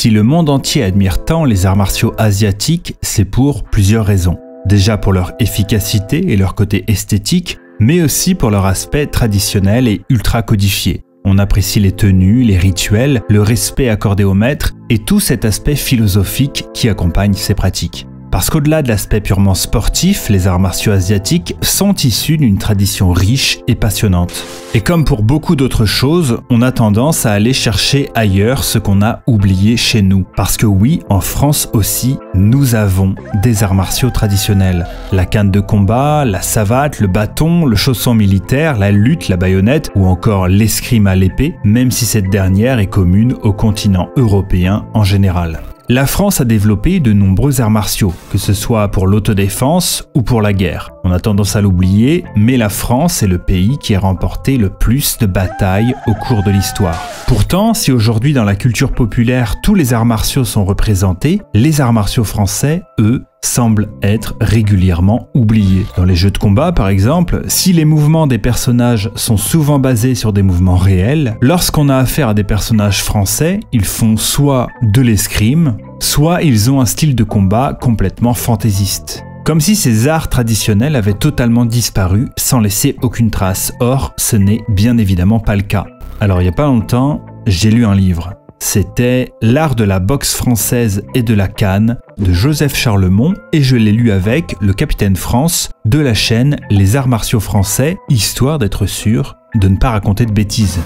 Si le monde entier admire tant les arts martiaux asiatiques, c'est pour plusieurs raisons. Déjà pour leur efficacité et leur côté esthétique, mais aussi pour leur aspect traditionnel et ultra codifié. On apprécie les tenues, les rituels, le respect accordé au maître et tout cet aspect philosophique qui accompagne ces pratiques. Parce qu'au-delà de l'aspect purement sportif, les arts martiaux asiatiques sont issus d'une tradition riche et passionnante. Et comme pour beaucoup d'autres choses, on a tendance à aller chercher ailleurs ce qu'on a oublié chez nous. Parce que oui, en France aussi, nous avons des arts martiaux traditionnels. La canne de combat, la savate, le bâton, le chausson militaire, la lutte, la baïonnette ou encore l'escrime à l'épée, même si cette dernière est commune au continent européen en général. La France a développé de nombreux arts martiaux, que ce soit pour l'autodéfense ou pour la guerre. On a tendance à l'oublier, mais la France est le pays qui a remporté le plus de batailles au cours de l'histoire. Pourtant, si aujourd'hui dans la culture populaire tous les arts martiaux sont représentés, les arts martiaux français, eux, semblent être régulièrement oubliés. Dans les jeux de combat par exemple, si les mouvements des personnages sont souvent basés sur des mouvements réels, lorsqu'on a affaire à des personnages français, ils font soit de l'escrime, soit ils ont un style de combat complètement fantaisiste. Comme si ces arts traditionnels avaient totalement disparu sans laisser aucune trace. Or, ce n'est bien évidemment pas le cas. Alors il n'y a pas longtemps, j'ai lu un livre. C'était L'art de la boxe française et de la canne de Joseph Charlemont et je l'ai lu avec le Capitaine France de la chaîne Les Arts Martiaux Français, histoire d'être sûr de ne pas raconter de bêtises.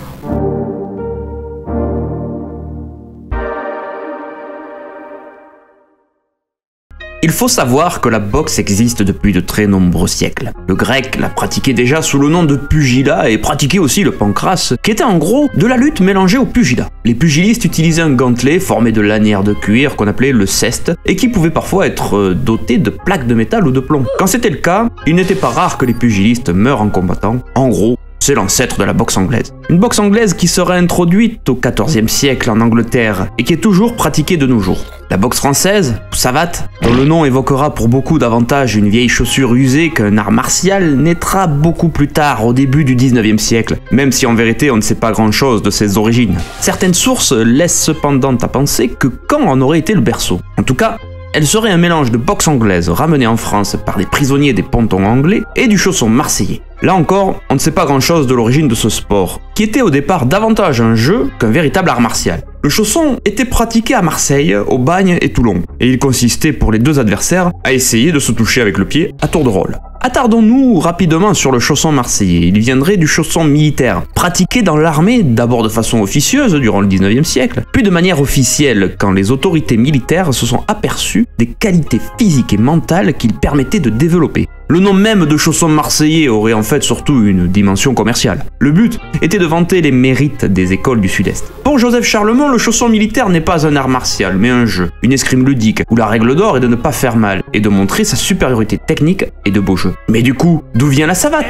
Il faut savoir que la boxe existe depuis de très nombreux siècles. Le grec la pratiquait déjà sous le nom de pugilat et pratiquait aussi le pancrace, qui était en gros de la lutte mélangée au pugilat. Les pugilistes utilisaient un gantelet formé de lanières de cuir qu'on appelait le ceste et qui pouvait parfois être doté de plaques de métal ou de plomb. Quand c'était le cas, il n'était pas rare que les pugilistes meurent en combattant. En gros, c'est l'ancêtre de la boxe anglaise. Une boxe anglaise qui serait introduite au XIVe siècle en Angleterre et qui est toujours pratiquée de nos jours. La boxe française, ou savate, dont le nom évoquera pour beaucoup davantage une vieille chaussure usée qu'un art martial, naîtra beaucoup plus tard, au début du XIXe siècle, même si en vérité on ne sait pas grand-chose de ses origines. Certaines sources laissent cependant à penser que Caen en aurait été le berceau. En tout cas, elle serait un mélange de boxe anglaise ramenée en France par des prisonniers des pontons anglais et du chausson marseillais. Là encore, on ne sait pas grand-chose de l'origine de ce sport, qui était au départ davantage un jeu qu'un véritable art martial. Le chausson était pratiqué à Marseille, au Bagne et Toulon, et il consistait pour les deux adversaires à essayer de se toucher avec le pied à tour de rôle. Attardons-nous rapidement sur le chausson marseillais. Il viendrait du chausson militaire, pratiqué dans l'armée d'abord de façon officieuse durant le 19e siècle, puis de manière officielle quand les autorités militaires se sont aperçues des qualités physiques et mentales qu'il permettait de développer. Le nom même de chausson marseillais aurait en fait surtout une dimension commerciale. Le but était de vanter les mérites des écoles du Sud-Est. Pour Joseph Charlemont, le chausson militaire n'est pas un art martial, mais un jeu, une escrime ludique, où la règle d'or est de ne pas faire mal et de montrer sa supériorité technique et de beau jeu. Mais du coup, d'où vient la savate ?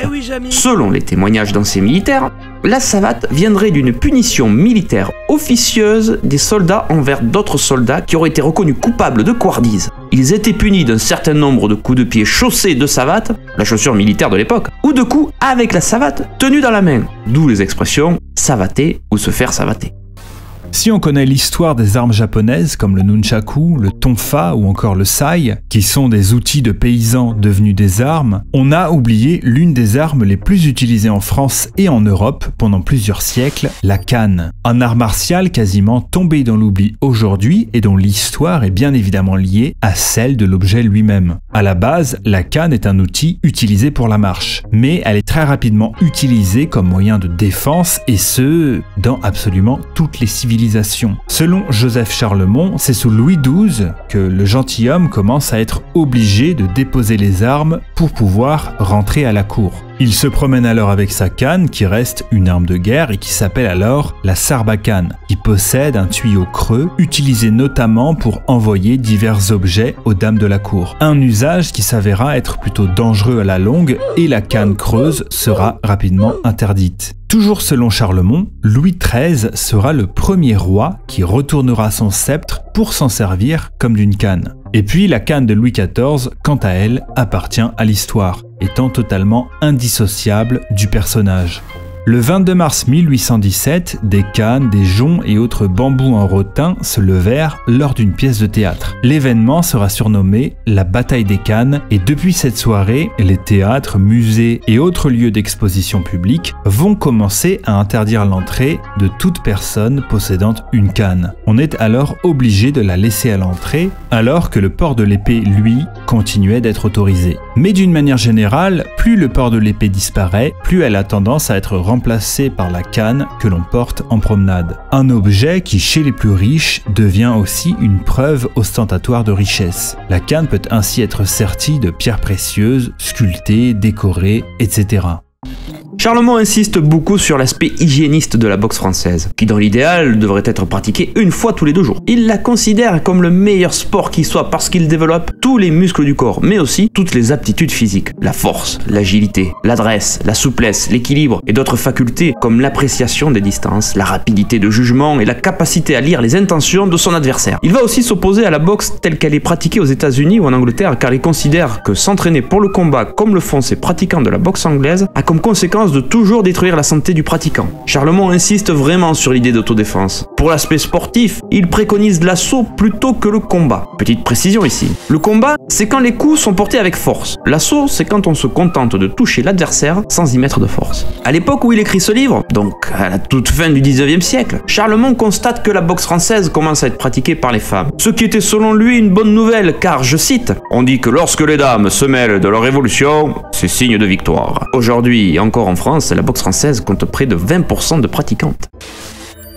Selon les témoignages d'anciens militaires, la savate viendrait d'une punition militaire officieuse des soldats envers d'autres soldats qui auraient été reconnus coupables de couardise. Ils étaient punis d'un certain nombre de coups de pied chaussés de savate, la chaussure militaire de l'époque, ou de coups avec la savate tenue dans la main, d'où les expressions savater ou se faire savater. Si on connaît l'histoire des armes japonaises comme le nunchaku, le tonfa ou encore le sai, qui sont des outils de paysans devenus des armes, on a oublié l'une des armes les plus utilisées en France et en Europe pendant plusieurs siècles, la canne. Un art martial quasiment tombé dans l'oubli aujourd'hui et dont l'histoire est bien évidemment liée à celle de l'objet lui-même. À la base, la canne est un outil utilisé pour la marche, mais elle est très rapidement utilisée comme moyen de défense et ce, dans absolument toutes les civilisations. Selon Joseph Charlemont, c'est sous Louis XII que le gentilhomme commence à être obligé de déposer les armes pour pouvoir rentrer à la cour. Il se promène alors avec sa canne qui reste une arme de guerre et qui s'appelle alors la sarbacane, qui possède un tuyau creux utilisé notamment pour envoyer divers objets aux dames de la cour. Un usage qui s'avéra être plutôt dangereux à la longue et la canne creuse sera rapidement interdite. Toujours selon Charlemont, Louis XIII sera le premier roi qui retournera son sceptre pour s'en servir comme d'une canne. Et puis la canne de Louis XIV, quant à elle, appartient à l'histoire, étant totalement indissociable du personnage. Le 22 mars 1817, des cannes, des joncs et autres bambous en rotin se levèrent lors d'une pièce de théâtre. L'événement sera surnommé la bataille des cannes et depuis cette soirée, les théâtres, musées et autres lieux d'exposition publique vont commencer à interdire l'entrée de toute personne possédant une canne. On est alors obligé de la laisser à l'entrée alors que le port de l'épée, lui, continuait d'être autorisé. Mais d'une manière générale, plus le port de l'épée disparaît, plus elle a tendance à être remplacée par la canne que l'on porte en promenade. Un objet qui, chez les plus riches, devient aussi une preuve ostentatoire de richesse. La canne peut ainsi être sertie de pierres précieuses, sculptées, décorées, etc. Charlemont insiste beaucoup sur l'aspect hygiéniste de la boxe française, qui dans l'idéal devrait être pratiquée une fois tous les 2 jours. Il la considère comme le meilleur sport qui soit parce qu'il développe tous les muscles du corps, mais aussi toutes les aptitudes physiques, la force, l'agilité, l'adresse, la souplesse, l'équilibre et d'autres facultés comme l'appréciation des distances, la rapidité de jugement et la capacité à lire les intentions de son adversaire. Il va aussi s'opposer à la boxe telle qu'elle est pratiquée aux États-Unis ou en Angleterre car il considère que s'entraîner pour le combat comme le font ces pratiquants de la boxe anglaise a comme conséquence de toujours détruire la santé du pratiquant. Charlemont insiste vraiment sur l'idée d'autodéfense. Pour l'aspect sportif, il préconise l'assaut plutôt que le combat. Petite précision ici. Le combat, c'est quand les coups sont portés avec force. L'assaut, c'est quand on se contente de toucher l'adversaire sans y mettre de force. À l'époque où il écrit ce livre, donc à la toute fin du 19e siècle, Charlemont constate que la boxe française commence à être pratiquée par les femmes. Ce qui était selon lui une bonne nouvelle car, je cite, « On dit que lorsque les dames se mêlent de leur révolution, c'est signe de victoire. » Aujourd'hui, encore en France, la boxe française compte près de 20% de pratiquantes.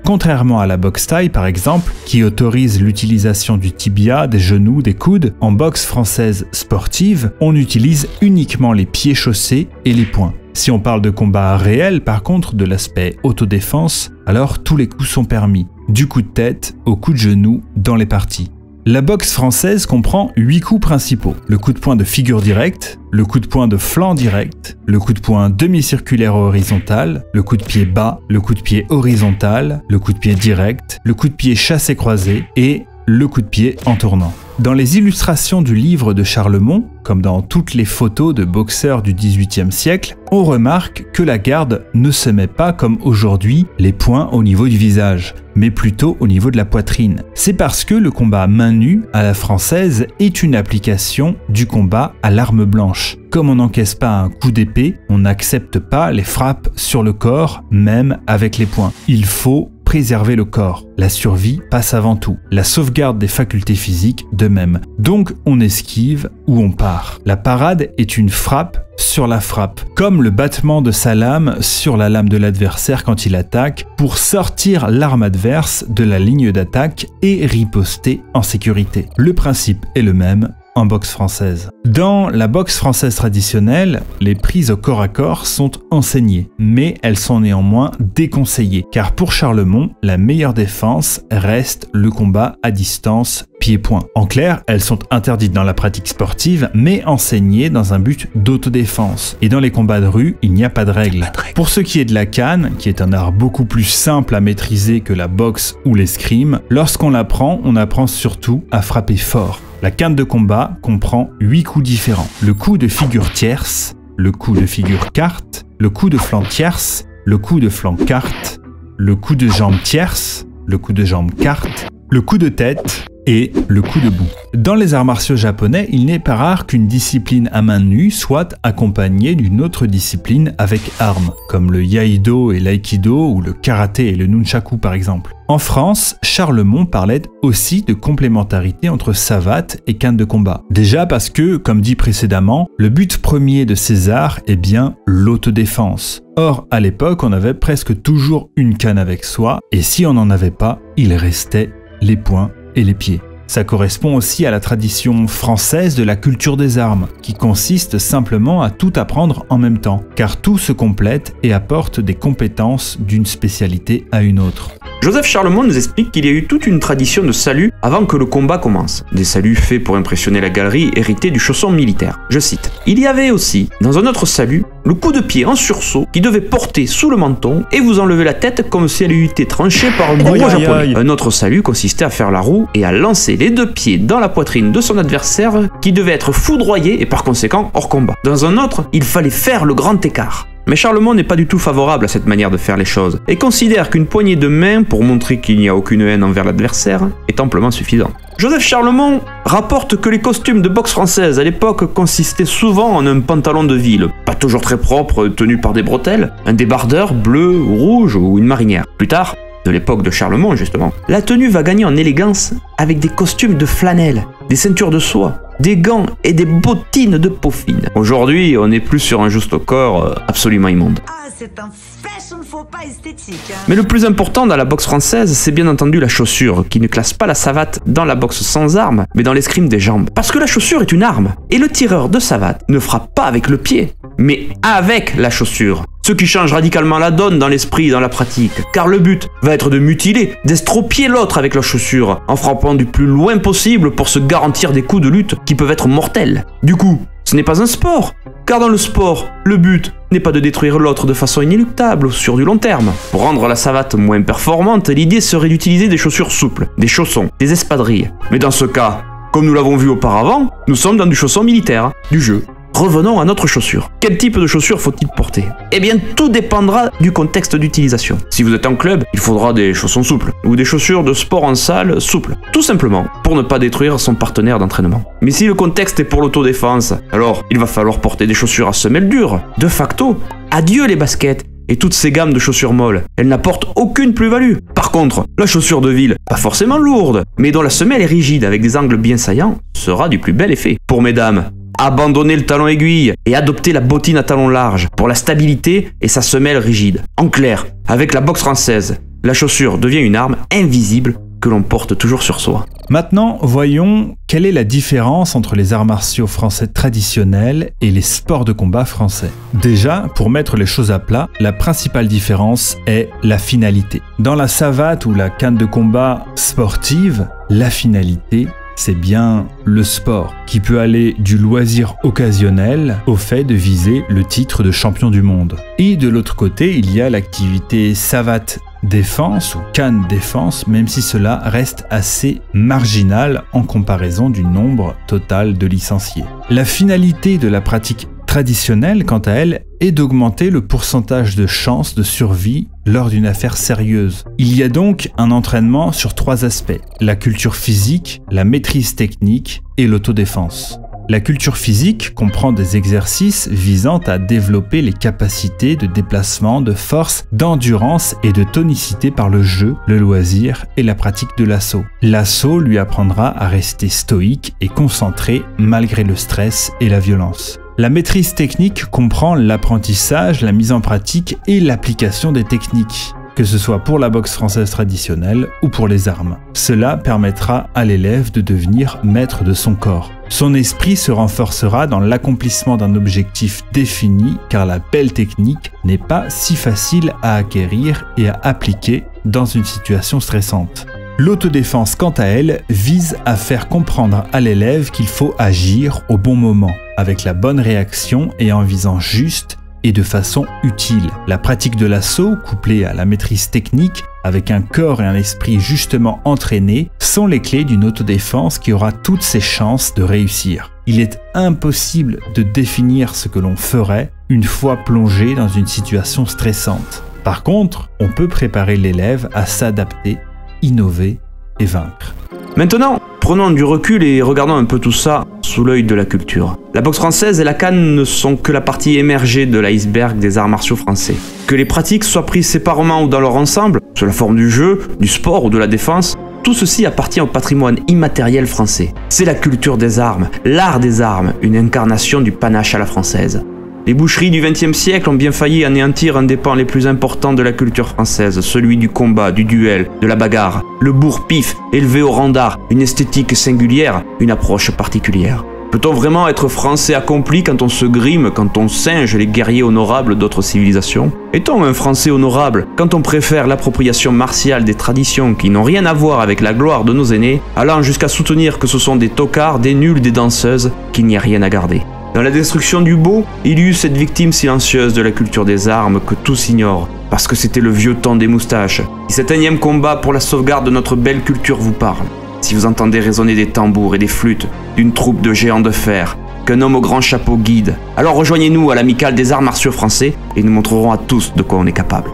Contrairement à la boxe thaï par exemple, qui autorise l'utilisation du tibia, des genoux, des coudes, en boxe française sportive, on utilise uniquement les pieds chaussés et les poings. Si on parle de combat réel par contre, de l'aspect autodéfense, alors tous les coups sont permis, du coup de tête au coup de genou dans les parties. La boxe française comprend 8 coups principaux. Le coup de poing de figure directe, le coup de poing de flanc direct, le coup de poing demi-circulaire horizontal, le coup de pied bas, le coup de pied horizontal, le coup de pied direct, le coup de pied chassé croisé et le coup de pied en tournant. Dans les illustrations du livre de Charlemont, comme dans toutes les photos de boxeurs du XVIIIe siècle, on remarque que la garde ne se met pas comme aujourd'hui les poings au niveau du visage, mais plutôt au niveau de la poitrine. C'est parce que le combat main nue à la française est une application du combat à l'arme blanche. Comme on n'encaisse pas un coup d'épée, on n'accepte pas les frappes sur le corps, même avec les poings. Il faut préserver le corps. La survie passe avant tout. La sauvegarde des facultés physiques de même. Donc on esquive ou on part. La parade est une frappe sur la frappe, comme le battement de sa lame sur la lame de l'adversaire quand il attaque, pour sortir l'arme adverse de la ligne d'attaque et riposter en sécurité. Le principe est le même en boxe française. Dans la boxe française traditionnelle, les prises au corps à corps sont enseignées, mais elles sont néanmoins déconseillées, car pour Charlemont, la meilleure défense reste le combat à distance pied-point. En clair, elles sont interdites dans la pratique sportive, mais enseignées dans un but d'autodéfense. Et dans les combats de rue, il n'y a pas de règle. Pour ce qui est de la canne, qui est un art beaucoup plus simple à maîtriser que la boxe ou l'escrime, lorsqu'on l'apprend, on apprend surtout à frapper fort. La canne de combat comprend 8 coups différents. Le coup de figure tierce, le coup de figure quarte, le coup de flanc tierce, le coup de flanc quarte, le coup de jambe tierce, le coup de jambe quarte, le coup de tête et le coup de bout. Dans les arts martiaux japonais, il n'est pas rare qu'une discipline à main nue soit accompagnée d'une autre discipline avec armes, comme le Iaido et l'Aikido ou le karaté et le nunchaku par exemple. En France, Charlemont parlait aussi de complémentarité entre savate et canne de combat. Déjà parce que, comme dit précédemment, le but premier de ces arts est bien l'autodéfense. Or, à l'époque, on avait presque toujours une canne avec soi, et si on n'en avait pas, il restait les poings et les pieds. Ça correspond aussi à la tradition française de la culture des armes, qui consiste simplement à tout apprendre en même temps, car tout se complète et apporte des compétences d'une spécialité à une autre. Joseph Charlemont nous explique qu'il y a eu toute une tradition de salut avant que le combat commence. Des saluts faits pour impressionner la galerie hérités du chausson militaire. Je cite. Il y avait aussi, dans un autre salut, le coup de pied en sursaut qui devait porter sous le menton et vous enlever la tête comme si elle eût été tranchée par un bourreau japonais. Un autre salut consistait à faire la roue et à lancer les 2 pieds dans la poitrine de son adversaire qui devait être foudroyé et par conséquent hors combat. Dans un autre, il fallait faire le grand écart. Mais Charlemagne n'est pas du tout favorable à cette manière de faire les choses, et considère qu'une poignée de main, pour montrer qu'il n'y a aucune haine envers l'adversaire, est amplement suffisant. Joseph Charlemont rapporte que les costumes de boxe française à l'époque consistaient souvent en un pantalon de ville, pas toujours très propre, tenu par des bretelles, un débardeur bleu ou rouge ou une marinière. Plus tard, de l'époque de Charlemont justement, la tenue va gagner en élégance avec des costumes de flanelle, des ceintures de soie, des gants et des bottines de peau fine. Aujourd'hui, on n'est plus sur un juste au corps absolument immonde. Ah, c'est un fashion faux pas esthétique. Hein. Mais le plus important dans la boxe française, c'est bien entendu la chaussure, qui ne classe pas la savate dans la boxe sans arme, mais dans l'escrime des jambes. Parce que la chaussure est une arme, et le tireur de savate ne frappe pas avec le pied, mais avec la chaussure. Ce qui change radicalement la donne dans l'esprit et dans la pratique, car le but va être de mutiler, d'estropier l'autre avec la chaussure, en frappant du plus loin possible pour se garantir des coups de lutte qui peuvent être mortels. Du coup, ce n'est pas un sport, car dans le sport, le but n'est pas de détruire l'autre de façon inéluctable ou sur du long terme. Pour rendre la savate moins performante, l'idée serait d'utiliser des chaussures souples, des chaussons, des espadrilles. Mais dans ce cas, comme nous l'avons vu auparavant, nous sommes dans du chausson militaire, du jeu. Revenons à notre chaussure. Quel type de chaussure faut-il porter? Eh bien, tout dépendra du contexte d'utilisation. Si vous êtes en club, il faudra des chaussons souples, ou des chaussures de sport en salle souples. Tout simplement, pour ne pas détruire son partenaire d'entraînement. Mais si le contexte est pour l'autodéfense, alors il va falloir porter des chaussures à semelle dure. De facto, adieu les baskets et toutes ces gammes de chaussures molles. Elles n'apportent aucune plus-value. Par contre, la chaussure de ville, pas forcément lourde, mais dont la semelle est rigide avec des angles bien saillants, sera du plus bel effet. Pour mesdames, abandonnez le talon aiguille et adoptez la bottine à talon large pour la stabilité et sa semelle rigide. En clair, avec la boxe française, la chaussure devient une arme invisible que l'on porte toujours sur soi. Maintenant, voyons quelle est la différence entre les arts martiaux français traditionnels et les sports de combat français. Déjà, pour mettre les choses à plat, la principale différence est la finalité. Dans la savate ou la canne de combat sportive, la finalité, c'est bien le sport, qui peut aller du loisir occasionnel au fait de viser le titre de champion du monde. Et de l'autre côté, il y a l'activité savate défense ou canne défense, même si cela reste assez marginal en comparaison du nombre total de licenciés. La finalité de la pratique traditionnelle, quant à elle, est d'augmenter le pourcentage de chances de survie lors d'une affaire sérieuse. Il y a donc un entraînement sur 3 aspects: la culture physique, la maîtrise technique et l'autodéfense. La culture physique comprend des exercices visant à développer les capacités de déplacement, de force, d'endurance et de tonicité par le jeu, le loisir et la pratique de l'assaut. L'assaut lui apprendra à rester stoïque et concentré malgré le stress et la violence. La maîtrise technique comprend l'apprentissage, la mise en pratique et l'application des techniques, que ce soit pour la boxe française traditionnelle ou pour les armes. Cela permettra à l'élève de devenir maître de son corps. Son esprit se renforcera dans l'accomplissement d'un objectif défini, car la belle technique n'est pas si facile à acquérir et à appliquer dans une situation stressante. L'autodéfense, quant à elle, vise à faire comprendre à l'élève qu'il faut agir au bon moment, avec la bonne réaction et en visant juste et de façon utile. La pratique de l'assaut, couplée à la maîtrise technique, avec un corps et un esprit justement entraînés, sont les clés d'une autodéfense qui aura toutes ses chances de réussir. Il est impossible de définir ce que l'on ferait une fois plongé dans une situation stressante. Par contre, on peut préparer l'élève à s'adapter, innover et vaincre. Maintenant, prenons du recul et regardons un peu tout ça sous l'œil de la culture. La boxe française et la canne ne sont que la partie émergée de l'iceberg des arts martiaux français. Que les pratiques soient prises séparément ou dans leur ensemble, sous la forme du jeu, du sport ou de la défense, tout ceci appartient au patrimoine immatériel français. C'est la culture des armes, l'art des armes, une incarnation du panache à la française. Les boucheries du XXe siècle ont bien failli anéantir un des pans les plus importants de la culture française, celui du combat, du duel, de la bagarre. Le bourre-pif, élevé au rang d'art, une esthétique singulière, une approche particulière. Peut-on vraiment être français accompli quand on se grime, quand on singe les guerriers honorables d'autres civilisations? Est-on un français honorable quand on préfère l'appropriation martiale des traditions qui n'ont rien à voir avec la gloire de nos aînés, allant jusqu'à soutenir que ce sont des tocards, des nuls, des danseuses, qu'il n'y a rien à garder? Dans la destruction du beau, il y eut cette victime silencieuse de la culture des armes que tous ignorent, parce que c'était le vieux temps des moustaches. Si cet énième combat pour la sauvegarde de notre belle culture vous parle, si vous entendez résonner des tambours et des flûtes d'une troupe de géants de fer, qu'un homme au grand chapeau guide. Alors rejoignez-nous à l'amicale des arts martiaux français et nous montrerons à tous de quoi on est capable.